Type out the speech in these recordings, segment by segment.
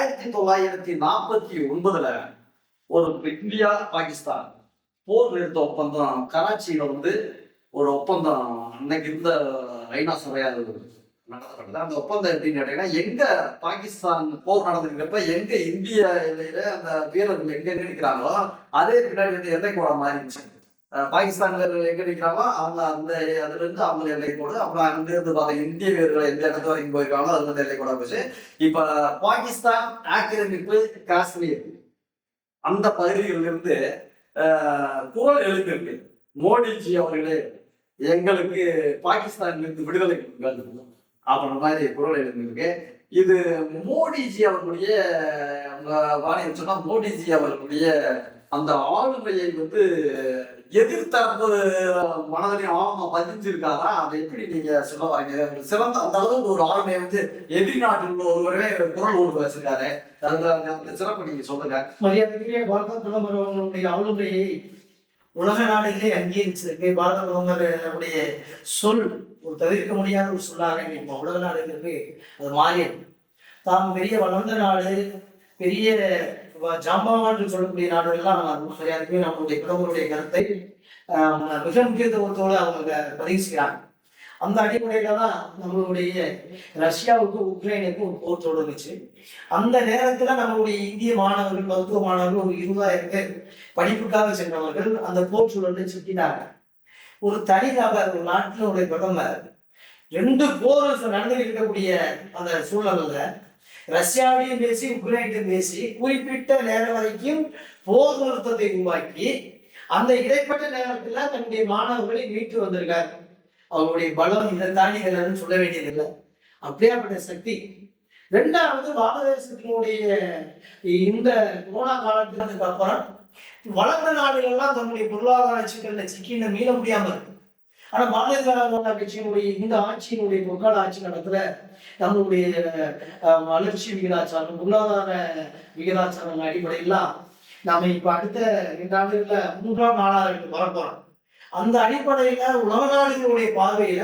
1949 ஒரு இந்தியா பாகிஸ்தான் போர் நிறுத்த ஒப்பந்தம் கராச்சியில ஒரு ஒப்பந்தம் அன்னைக்கு இருந்த ஐநா சபையால் நடத்தப்பட்டது. அந்த ஒப்பந்தம் எப்படின்னு கேட்டீங்கன்னா, எங்க பாகிஸ்தான் போர் நடந்துக்கிறப்ப எங்க இந்திய எல்லையில அந்த வீரர்கள் எங்க நிற்கிறாங்களோ அதே பின்னாடி எல்லை கூட மாறிடுச்சு. பாகிஸ்தான்ல எங்க நிற்கிறாங்களோ அவங்க அந்த அதுல இருந்து அவங்க எல்லை கூட, அப்புறம் அங்க இருந்து பார்த்தா இந்திய வீரர்கள் எந்த இடத்து வரைக்கும் போயிருக்காங்களோ அதுல இருந்து எல்லை கூட போச்சு. இப்ப பாகிஸ்தான் ஆக்கிரமிப்பு காஷ்மீர் அந்த பகுதிகளிலிருந்து குரல் எழுந்திருக்கு. மோடிஜி அவர்களே எங்களுக்கு பாகிஸ்தானிலிருந்து விடுதலை அப்படின்ற மாதிரி குரல் எழுந்திருக்கு. இது மோடிஜி அவர்களுடைய சொன்னா மோடிஜி அவர்களுடைய அந்த ஆளுமையை எதிர்த்தரப்பு மனதிலையும் ஆழமா பதிஞ்சிருக்காரா? அதை எப்படி நீங்க சொல்ல வரீங்க? சிறந்த அந்த அளவுக்கு ஒரு ஆளுமையை எதிரி நாட்டில் உள்ள ஒருவரே குரல் ஓடு வச்சிருக்காரு. அந்த சிறப்பு நீங்க சொல்லுங்க. மரியாதைக்குரிய பாரத பிரதமர் அவர்களுடைய ஆளுமையை உலக நாடுகளே அங்கீகரிச்சிருக்கு. பாரத பிரதமருடைய சொல் ஒரு தவிர்க்க முடியாத ஒரு சொல்லாக இப்போ உலக நாடுகளுக்கு அது மாறியது. தாம் பெரிய வளர்ந்த நாடு, பெரிய ஜாம்பவான் சொல்லக்கூடிய நாடுகள்லாம் மரியாதைக்குரிய நம்மளுடைய பிரதமருடைய கருத்தை மிக முக்கியத்துவத்தோடு அவங்க பதிவு செய்கிறாங்க. அந்த அடிப்படையில தான் நம்மளுடைய ரஷ்யாவுக்கு உக்ரைனுக்கு ஒரு போர் தொடங்குச்சு. அந்த நேரத்துல நம்மளுடைய இந்திய மாணவர்கள், மருத்துவ மாணவர்கள் ஒரு 20,000 பேர் படிப்புக்காக சென்றவர்கள் அந்த போர் சூழலில் சிக்கினாங்க. ஒரு தனி நபர், ஒரு நாட்டினுடைய பிரதமர் 2 போர் நடந்து இருக்கக்கூடிய அந்த சூழல்ல ரஷ்யாவையும் பேசி உக்ரைனையும் பேசி குறிப்பிட்ட நேரம் வரைக்கும் போர் நிறுத்தத்தை உருவாக்கி அந்த இடைப்பட்ட நேரத்துல தன்னுடைய மாணவர்களை மீட்டு வந்திருக்காரு. அவருடைய பலம் இதை தாண்டி சொல்ல வேண்டியதில்லை. அப்படியாப்பட்ட சக்தி. 2வது, பாரதேசத்தினுடைய இந்த கொரோனா காலத்துக்கு அப்புறம் வளர்ந்த நாடுகள்லாம் தன்னுடைய பொருளாதார சிக்கல்ல சிக்கின மீள முடியாம இருக்கு. ஆனா பாரதிய ஜனதா கட்சியினுடைய இந்த ஆட்சியினுடைய பொற்கால ஆட்சி காலத்துல நம்மளுடைய வளர்ச்சி விகிதாச்சாரம், பொருளாதார விகிதாச்சாரம் அடிப்படையெல்லாம் நாம இப்ப அடுத்த 2 ஆண்டுகள்ல 3ஆம் 4ஆவது வரப்போறோம். அந்த அடிப்படையில உலக நாடுகளுடைய பார்வையில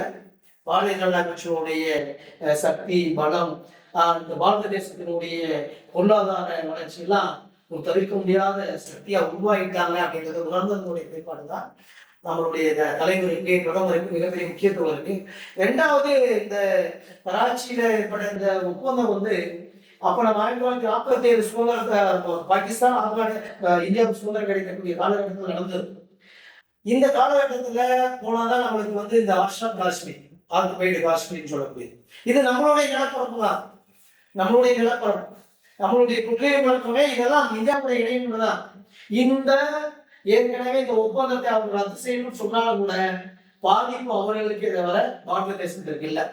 பாரதிய ஜனதா கட்சியினுடைய சக்தி, பலம், இந்த பாரத தேசத்தினுடைய பொருளாதார வளர்ச்சி எல்லாம் ஒரு தவிர்க்க முடியாத சக்தியா உருவாகிட்டாங்க அப்படின்றது உணர்ந்ததனுடைய வெளிப்பாடு தான் நம்மளுடைய தலைவருக்கு, பிரதமருக்கு மிகப்பெரிய முக்கியத்துவம் இருக்கு. 2வது, இந்த கராச்சியில ஏற்பட்ட இந்த ஒப்பந்தம் அப்ப நம்ம 1947 சுதந்திரத்தை பாகிஸ்தான் இந்தியாவுக்கு சுதந்திரம் கிடைக்கக்கூடிய காலகட்டத்தில் நடந்தது. இந்த காலகட்டத்துல போனாதான் நம்மளுக்கு இந்த ஆஷாம் காஷ்மீர், ஆக்குபைடு காஷ்மீர் சொல்லக்கூடிய இது நம்மளுடைய நிலப்பரப்பு தான். நம்மளுடைய நிலப்பரப்பு, நம்மளுடைய குற்றைய பழக்கமே இதெல்லாம் இந்தியாவுடைய இடையில தான். இந்த ஏற்கனவே இந்த ஒப்பந்தத்தை அவங்க ரத்து செய்யணும்னு சொன்னாலும் கூட பாதிப்பு அவர்களுக்கு தவிர பாரத தேசத்திற்கு இல்லை.